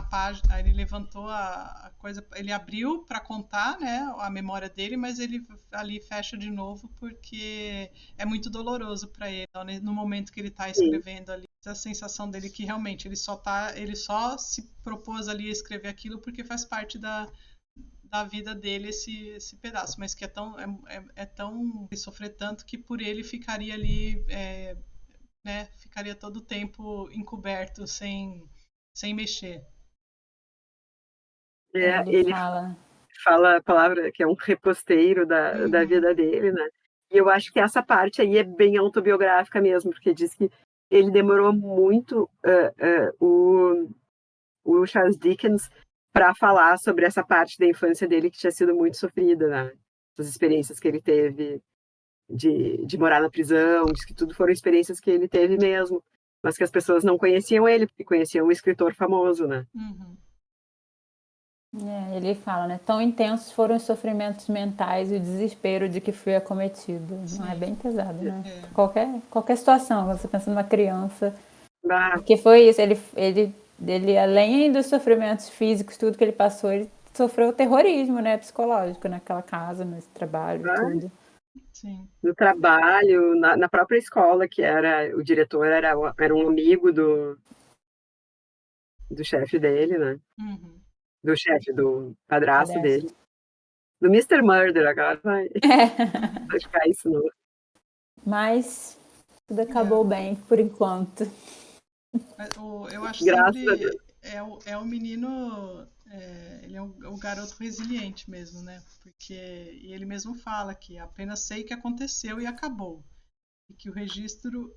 página, ele levantou a coisa, ele abriu para contar, né, a memória dele, mas ele ali fecha de novo porque é muito doloroso para ele, no momento que ele está escrevendo ali. A sensação dele que realmente ele só se propôs ali a escrever aquilo porque faz parte da vida dele esse pedaço, mas que é tão sofrer tanto que por ele ficaria ali, né, ficaria todo o tempo encoberto, sem mexer. Ele fala a palavra que é um reposteiro da vida dele, né? E eu acho que essa parte aí é bem autobiográfica mesmo, porque diz que ele demorou muito, o Charles Dickens, para falar sobre essa parte da infância dele que tinha sido muito sofrida, né? As experiências que ele teve de morar na prisão, diz que tudo foram experiências que ele teve mesmo, mas que as pessoas não conheciam ele, porque conheciam um escritor famoso, né? Ele fala, né? Tão intensos foram os sofrimentos mentais e o desespero de que fui acometido. Não é bem pesado, né? Qualquer situação, quando você pensa numa criança. Porque foi isso, ele, além dos sofrimentos físicos, tudo que ele passou, ele sofreu terrorismo, né? Psicológico naquela casa, nesse trabalho, tudo. Sim. No trabalho, na própria escola, que o diretor era um amigo do chefe dele, né? Do chefe, do padrasto dele. Do Mr. Murder, agora vai ficar isso não. Mas tudo acabou bem, por enquanto. Eu acho sempre é o menino, ele é um garoto resiliente mesmo, né? Porque ele mesmo fala que apenas sei que aconteceu e acabou. E que o registro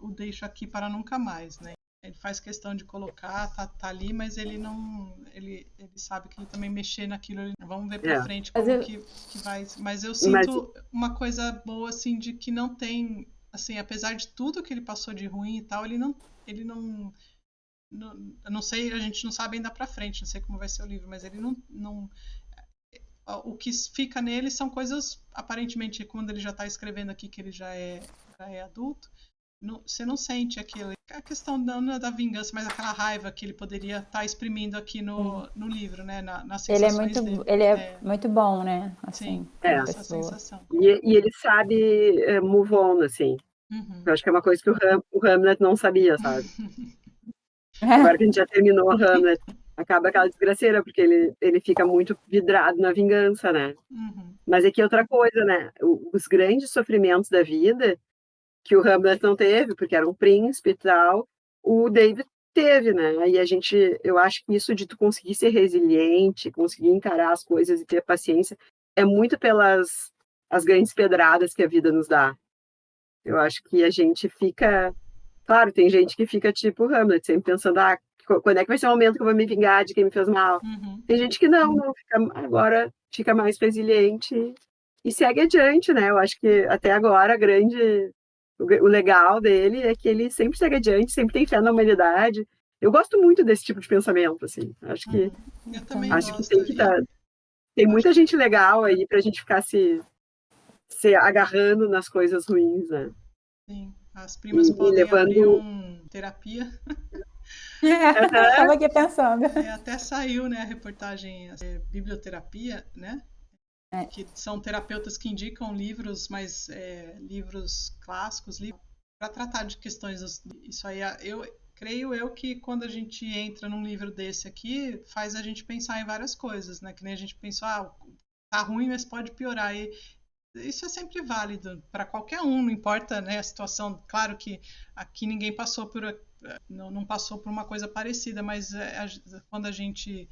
o deixo aqui para nunca mais, né? Ele faz questão de colocar, tá ali, mas ele não, ele sabe que ele também mexer naquilo, vamos ver pra frente como que vai. Mas eu sinto uma coisa boa, assim, de que não tem, assim, apesar de tudo que ele passou de ruim e tal, ele não eu não sei, a gente não sabe ainda pra frente, não sei como vai ser o livro, mas ele não o que fica nele são coisas, aparentemente, quando ele já tá escrevendo aqui, que ele já é adulto, você não sente aquele a questão não é da vingança, mas aquela raiva que ele poderia estar exprimindo aqui no livro, né? Nas sensações dele. Ele é muito bom, né? Sim, Assim, É. como essa pessoa. sensação. E ele sabe move on, assim. Uhum. Eu acho que é uma coisa que o Hamlet não sabia, sabe? Agora que a gente já terminou o Hamlet, acaba aquela desgraceira, porque ele fica muito vidrado na vingança, né? Uhum. Mas aqui é outra coisa, né? Os grandes sofrimentos da vida, que o Hamlet não teve, porque era um príncipe e tal, o David teve, né? Aí eu acho que isso de tu conseguir ser resiliente, conseguir encarar as coisas e ter paciência, é muito pelas as grandes pedradas que a vida nos dá. Eu acho que a gente fica. Claro, tem gente que fica tipo Hamlet, sempre pensando, quando é que vai ser o momento que eu vou me vingar de quem me fez mal? Uhum. Tem gente que não agora fica mais resiliente e segue adiante, né? Eu acho que até agora o legal dele é que ele sempre segue adiante, sempre tem fé na humanidade. Eu gosto muito desse tipo de pensamento, assim. Uhum. Eu também Acho que gosto. tem Acho muita que gente legal aí pra gente ficar se agarrando nas coisas ruins, né? sim, as primas E podem abrir levando. terapia. Estava aqui pensando. Até saiu, né, a reportagem biblioterapia, né? Que são terapeutas que indicam livros, mas livros clássicos, para tratar de questões. Isso aí, creio eu que quando a gente entra num livro desse aqui, faz a gente pensar em várias coisas, né? Que nem a gente pensou, tá ruim, mas pode piorar. E isso é sempre válido para qualquer um, não importa, né, a situação. Claro que aqui ninguém passou não passou por uma coisa parecida, mas quando a gente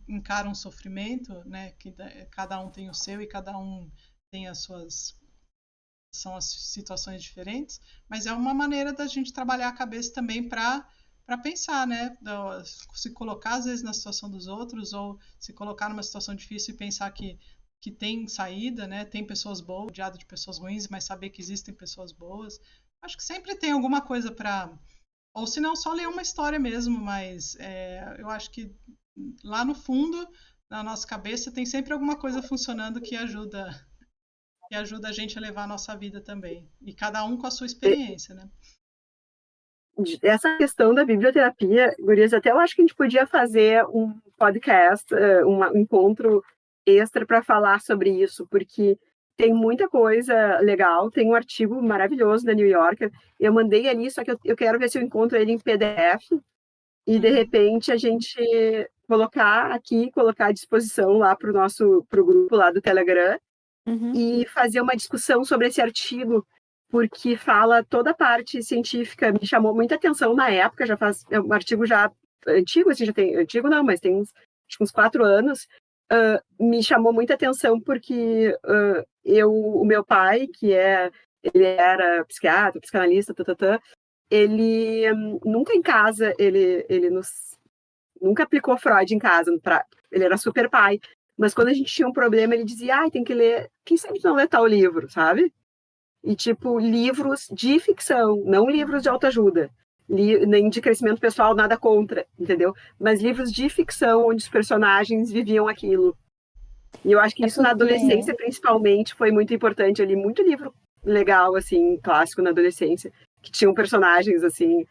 encara um sofrimento, né, que cada um tem o seu e cada um tem são as situações diferentes, mas é uma maneira da gente trabalhar a cabeça também para pensar, né, se colocar às vezes na situação dos outros ou se colocar numa situação difícil e pensar que tem saída, né? Tem pessoas boas, rodeado de pessoas ruins, mas saber que existem pessoas boas. Acho que sempre tem alguma coisa para. Ou se não, só ler uma história mesmo, mas eu acho que lá no fundo, na nossa cabeça, tem sempre alguma coisa funcionando que ajuda a gente a levar a nossa vida também. E cada um com a sua experiência, né? Essa questão da biblioterapia, Gurias, até eu acho que a gente podia fazer um podcast, um encontro extra para falar sobre isso, porque tem muita coisa legal, tem um artigo maravilhoso da New Yorker, eu mandei ali, só que eu quero ver se eu encontro ele em PDF, e de repente a gente colocar à disposição lá para o grupo lá do Telegram, e fazer uma discussão sobre esse artigo, porque fala toda a parte científica, me chamou muita atenção na época, é um artigo já antigo, assim, antigo não, mas tem uns 4 anos, me chamou muita atenção porque o meu pai, ele era psiquiatra, psicanalista, ele nunca em casa, nunca aplicou Freud em casa, ele era super pai, mas quando a gente tinha um problema, ele dizia, tem que ler, quem sabe não ler tal livro, sabe? E, tipo, livros de ficção, não livros de autoajuda, nem de crescimento pessoal, nada contra, entendeu? Mas livros de ficção, onde os personagens viviam aquilo. E eu acho que isso na adolescência, principalmente, foi muito importante. Eu li muito livro legal, assim, clássico na adolescência, que tinham personagens, assim,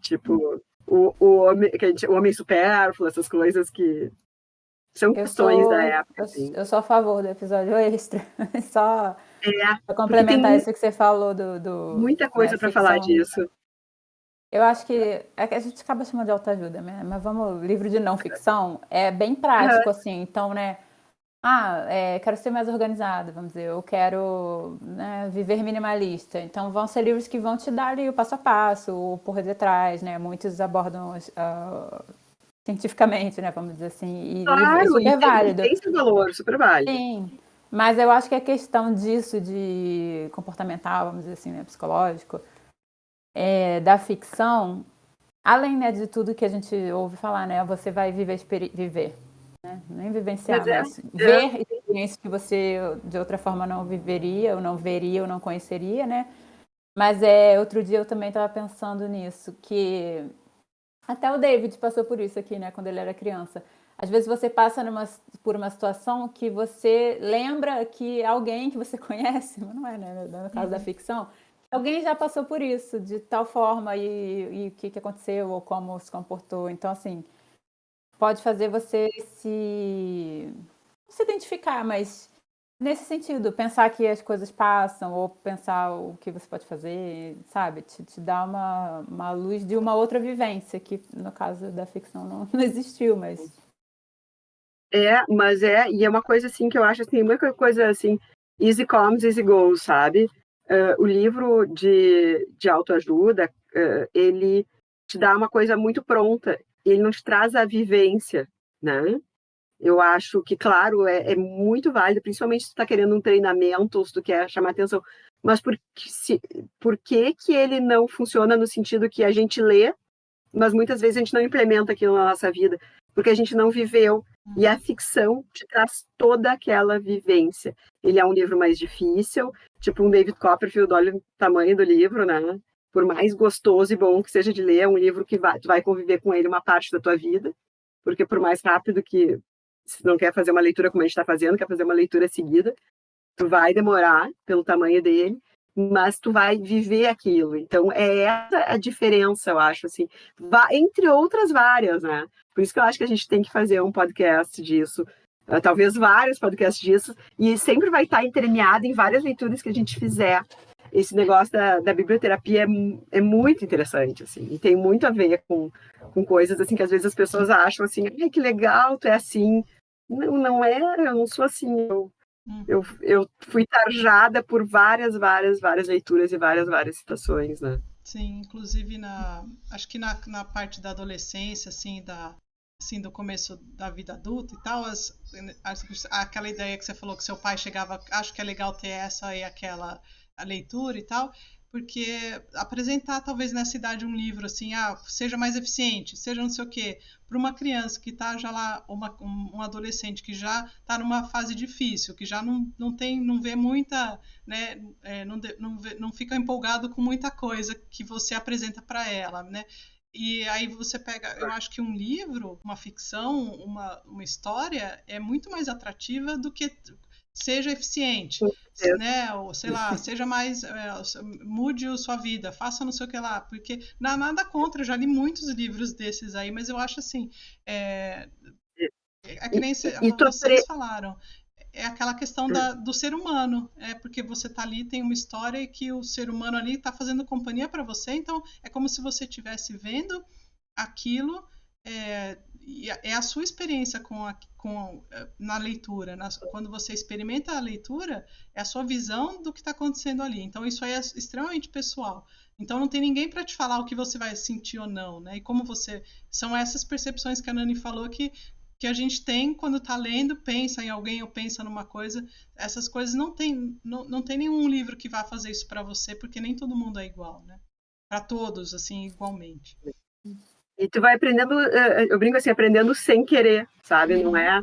tipo, o homem supérfluo, essas coisas que são questões da época. Eu sou a favor do episódio extra. Só para complementar isso que você falou do muita coisa para falar disso. Eu acho que a gente acaba chamando de autoajuda, né? Mas livro de não ficção é bem prático, assim. Então, né? Quero ser mais organizada, vamos dizer. Eu quero, né, viver minimalista. Então, vão ser livros que vão te dar ali o passo a passo, o por detrás, né? Muitos abordam cientificamente, né? Vamos dizer assim. E claro, é super válido. Tem esse valor, super válido. Sim. Mas eu acho que a questão disso, de comportamental, vamos dizer assim, né, psicológico, da ficção, além, né, de tudo que a gente ouve falar, né, você vai viver, né, nem vivenciar, mas ver experiências que você de outra forma não viveria, ou não veria, ou não conheceria, né, mas outro dia eu também estava pensando nisso, que até o David passou por isso aqui, né, quando ele era criança. Às vezes você passa por uma situação que você lembra que alguém que você conhece, mas não é, né? No caso da ficção, alguém já passou por isso, de tal forma, e o que aconteceu, ou como se comportou. Então, assim, pode fazer você não se identificar, mas nesse sentido, pensar que as coisas passam, ou pensar o que você pode fazer, sabe? Te dá uma luz de uma outra vivência, que no caso da ficção não existiu, mas E é uma coisa assim que eu acho assim, uma coisa assim, easy comes, easy goes, sabe? O livro de autoajuda, ele te dá uma coisa muito pronta, ele não te traz a vivência, né? Eu acho que, claro, é muito válido, principalmente se tu tá querendo um treinamento, ou se tu quer chamar atenção, mas por que que ele não funciona no sentido que a gente lê, mas muitas vezes a gente não implementa aquilo na nossa vida, porque a gente não viveu. E a ficção te traz toda aquela vivência. Ele é um livro mais difícil, tipo um David Copperfield, olha o tamanho do livro, né? Por mais gostoso e bom que seja de ler, é um livro que tu vai conviver com ele uma parte da tua vida, porque por mais rápido que, se não quer fazer uma leitura como a gente está fazendo, quer fazer uma leitura seguida, tu vai demorar pelo tamanho dele, mas tu vai viver aquilo. Então, é essa a diferença, eu acho, assim, entre outras várias, né? Por isso que eu acho que a gente tem que fazer um podcast disso, talvez vários podcasts disso, e sempre vai estar entremeado em várias leituras que a gente fizer. Esse negócio da biblioterapia é muito interessante, assim, e tem muito a ver com coisas, assim, que às vezes as pessoas acham, assim, ai, que legal, tu é assim. Não, não é, eu não sou assim, eu fui tarjada por várias leituras e várias citações, né? Sim, inclusive acho que na parte da adolescência, assim, do começo da vida adulta e tal, aquela ideia que você falou que seu pai chegava, acho que é legal ter essa e aquela a leitura e tal, porque apresentar talvez nessa idade um livro assim, seja mais eficiente, seja não sei o quê, para uma criança que está já lá, um adolescente que já está numa fase difícil, que já não vê muita, né, não fica empolgado com muita coisa que você apresenta para ela, né? E aí você pega, eu acho que um livro, uma ficção, uma história é muito mais atrativa do que seja eficiente, né? Ou sei lá, seja mais, mude a sua vida, faça não sei o que lá, porque nada contra, eu já li muitos livros desses aí, mas eu acho assim, que nem vocês falaram, é aquela questão do ser humano, porque você tá ali, tem uma história e que o ser humano ali está fazendo companhia para você, então é como se você estivesse vendo aquilo, é a sua experiência na leitura, quando você experimenta a leitura, é a sua visão do que está acontecendo ali, então isso aí é extremamente pessoal, então não tem ninguém para te falar o que você vai sentir ou não, né? E como são essas percepções que a Nani falou que a gente tem quando está lendo, pensa em alguém ou pensa numa coisa, essas coisas não tem nenhum livro que vá fazer isso para você, porque nem todo mundo é igual, né? Para todos, assim, igualmente. E tu vai aprendendo, eu brinco assim, aprendendo sem querer, sabe? Não é,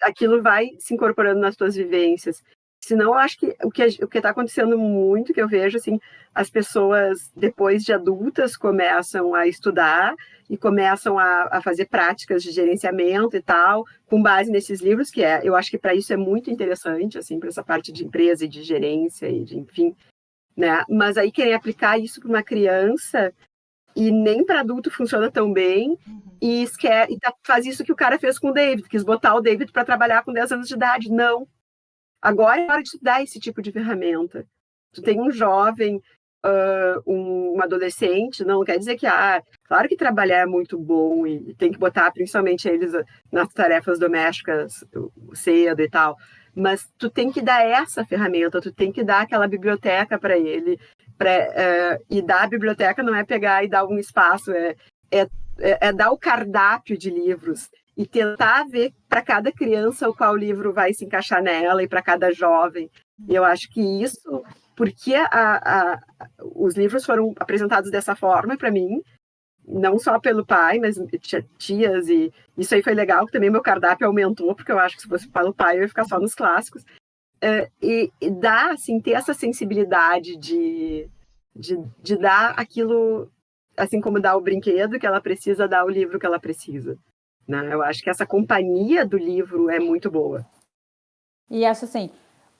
aquilo vai se incorporando nas tuas vivências. Senão, eu acho que o que está acontecendo muito, que eu vejo, assim, as pessoas, depois de adultas, começam a estudar e começam a fazer práticas de gerenciamento e tal, com base nesses livros, eu acho que para isso é muito interessante, assim, para essa parte de empresa e de gerência e de, enfim, né? Mas aí querem aplicar isso para uma criança e nem para adulto funciona tão bem, e faz isso que o cara fez com o David, quis botar o David para trabalhar com 10 anos de idade. Não. Agora é hora de dar esse tipo de ferramenta. Tu tem um jovem, um adolescente, não quer dizer que, claro que trabalhar é muito bom e tem que botar principalmente eles nas tarefas domésticas cedo e tal, mas tu tem que dar essa ferramenta, tu tem que dar aquela biblioteca para ele, e dar a biblioteca não é pegar e dar um espaço, é dar o cardápio de livros e tentar ver para cada criança o qual livro vai se encaixar nela e para cada jovem. E eu acho que isso, porque os livros foram apresentados dessa forma para mim, não só pelo pai, mas tias, e isso aí foi legal, que também meu cardápio aumentou, porque eu acho que se fosse pelo pai eu ia ficar só nos clássicos. E dar, assim, ter essa sensibilidade de dar aquilo, assim como dar o brinquedo que ela precisa, dar o livro que ela precisa. Né? Eu acho que essa companhia do livro é muito boa. E acho assim,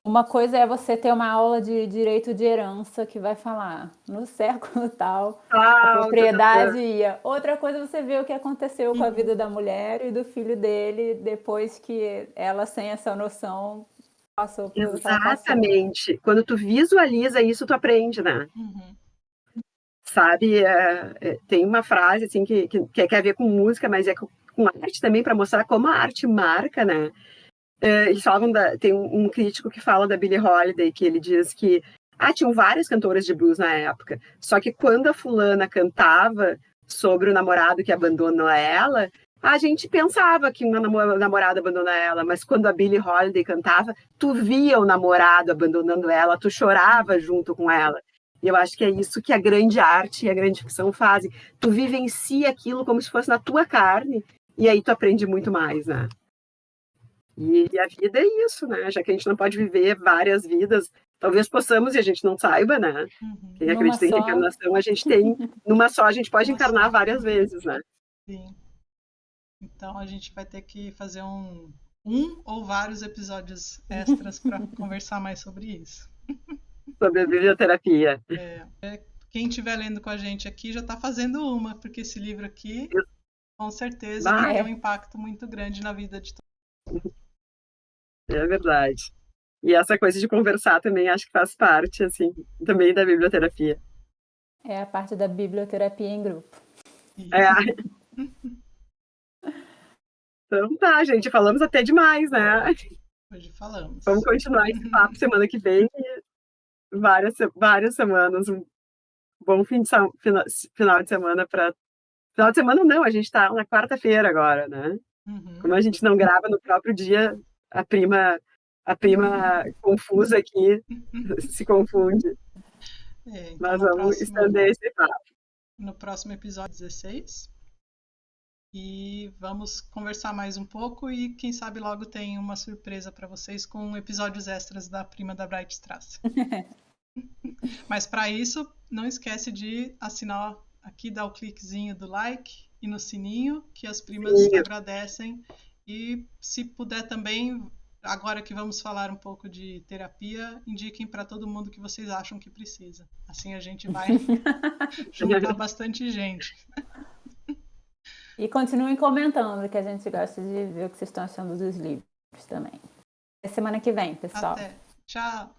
Uma coisa é você ter uma aula de direito de herança que vai falar no século tal, a propriedade ia. Outra coisa é você ver o que aconteceu com a vida da mulher e do filho dele depois que ela, sem essa noção, passou por tudo que ela passou. Exatamente. Quando tu visualiza isso, tu aprende, né? Sabe, tem uma frase assim que quer ver com música, mas é com arte também, para mostrar como a arte marca, né? Eles falam tem um crítico que fala da Billie Holiday, que ele diz que tinham várias cantoras de blues na época, só que quando a fulana cantava sobre o namorado que abandonou ela, a gente pensava que uma namorada abandonou ela, mas quando a Billie Holiday cantava, tu via o namorado abandonando ela, tu chorava junto com ela. E eu acho que é isso que a grande arte e a grande ficção fazem. Tu vivencia aquilo como se fosse na tua carne, e aí tu aprende muito mais, né? E a vida é isso, né? Já que a gente não pode viver várias vidas, talvez possamos e a gente não saiba, né? Quem acredita em reencarnação, a gente tem, numa só, a gente pode encarnar várias vezes, né? Sim. Então a gente vai ter que fazer um ou vários episódios extras para conversar mais sobre isso. Sobre a biblioterapia. Quem estiver lendo com a gente aqui já está fazendo uma, porque esse livro aqui, com certeza, vai ter um impacto muito grande na vida de todos. É verdade. E essa coisa de conversar também acho que faz parte, assim, também da biblioterapia. É a parte da biblioterapia em grupo. Então tá, gente, falamos até demais, né? Hoje falamos. Vamos continuar esse papo semana que vem. Várias semanas. Um bom final de semana para. Final de semana não, a gente tá na quarta-feira agora, né? Como a gente não grava no próprio dia, a prima confusa aqui se confunde. Então Mas vamos estender esse papo. No próximo episódio 16. E vamos conversar mais um pouco e quem sabe logo tem uma surpresa para vocês com episódios extras da Prima da Bright Strasse. Mas para isso, não esquece de assinar aqui, dar o cliquezinho do like e no sininho, que as primas agradecem. E se puder também, agora que vamos falar um pouco de terapia, indiquem para todo mundo que vocês acham que precisa. Assim a gente vai juntar bastante gente. E continuem comentando, que a gente gosta de ver o que vocês estão achando dos livros também. Até semana que vem, pessoal. Até. Tchau.